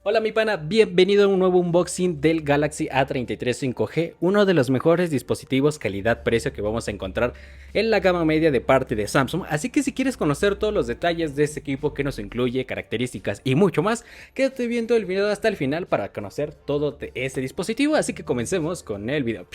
Hola mi pana, bienvenido a un nuevo unboxing del Galaxy A33 5G, uno de los mejores dispositivos calidad-precio que vamos a encontrar en la gama media de parte de Samsung, así que si quieres conocer todos los detalles de este equipo que nos incluye, características y mucho más, quédate viendo el video hasta el final para conocer todo de este dispositivo, así que comencemos con el video.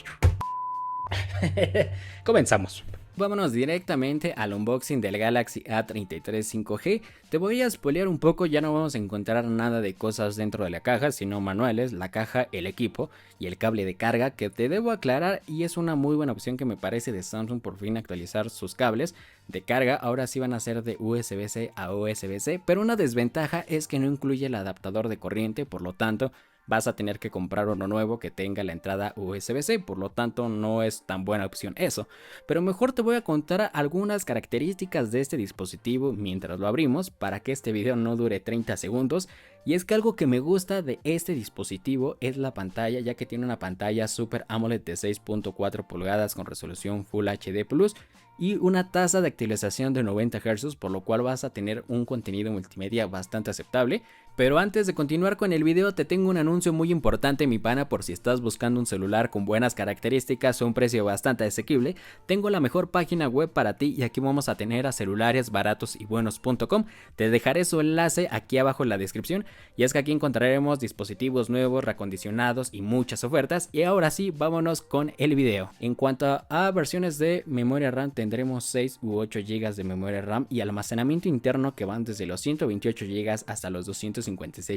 Comenzamos. Vámonos directamente al unboxing del Galaxy A33 5G. Te voy a spoilear un poco, ya no vamos a encontrar nada de cosas dentro de la caja, sino manuales, la caja, el equipo y el cable de carga, que te debo aclarar y es una muy buena opción que me parece de Samsung por fin actualizar sus cables de carga. Ahora sí van a ser de USB-C a USB-C, pero una desventaja es que no incluye el adaptador de corriente, por lo tanto vas a tener que comprar uno nuevo que tenga la entrada USB-C, por lo tanto no es tan buena opción eso. Pero mejor te voy a contar algunas características de este dispositivo mientras lo abrimos para que este video no dure 30 segundos. Y es que algo que me gusta de este dispositivo es la pantalla, ya que tiene una pantalla Super AMOLED de 6.4 pulgadas con resolución Full HD Plus y una tasa de actualización de 90 Hz, por lo cual vas a tener un contenido multimedia bastante aceptable. Pero antes de continuar con el video te tengo un anuncio muy importante mi pana, por si estás buscando un celular con buenas características a un precio bastante asequible. Tengo la mejor página web para ti y aquí vamos a tener a celularesbaratosybuenos.com. Te dejaré su enlace aquí abajo en la descripción y es que aquí encontraremos dispositivos nuevos, reacondicionados y muchas ofertas. Y ahora sí, vámonos con el video. En cuanto a versiones de memoria RAM, tendremos 6 u 8 GB de memoria RAM y almacenamiento interno que van desde los 128 GB hasta los 256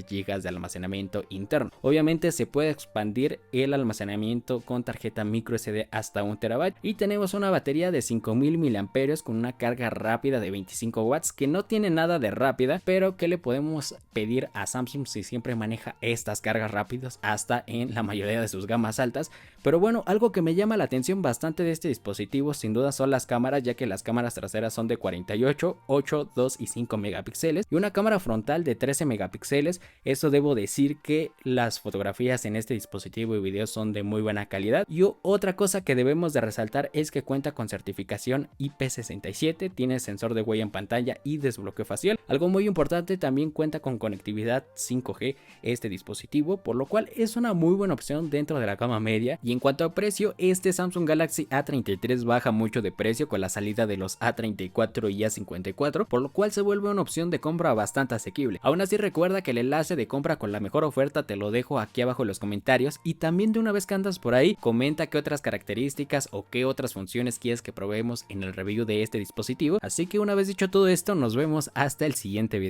GB de almacenamiento interno. Obviamente se puede expandir el almacenamiento con tarjeta micro SD hasta 1 TB y tenemos una batería de 5000 mAh con una carga rápida de 25 watts que no tiene nada de rápida, pero que le podemos pedir a Samsung si siempre maneja estas cargas rápidas hasta en la mayoría de sus gamas altas. Pero bueno, algo que me llama la atención bastante de este dispositivo sin duda son las cámaras, ya que las cámaras traseras son de 48, 8, 2 y 5 megapíxeles y una cámara frontal de 13 megapíxeles. Eso debo decir que las fotografías en este dispositivo y videos son de muy buena calidad. Y otra cosa que debemos de resaltar es que cuenta con certificación IP67, tiene sensor de huella en pantalla y desbloqueo facial. Algo muy importante, también cuenta con conectividad 5G este dispositivo, por lo cual es una muy buena opción dentro de la gama media. Y en cuanto a precio, este Samsung Galaxy A33 baja mucho de precio con la salida de los A34 y A54, por lo cual se vuelve una opción de compra bastante asequible. Aún así, recuerda que el enlace de compra con la mejor oferta te lo dejo aquí abajo en los comentarios, y también de una vez que andas por ahí, comenta qué otras características o qué otras funciones quieres que probemos en el review de este dispositivo. Así que una vez dicho todo esto, nos vemos hasta el siguiente video.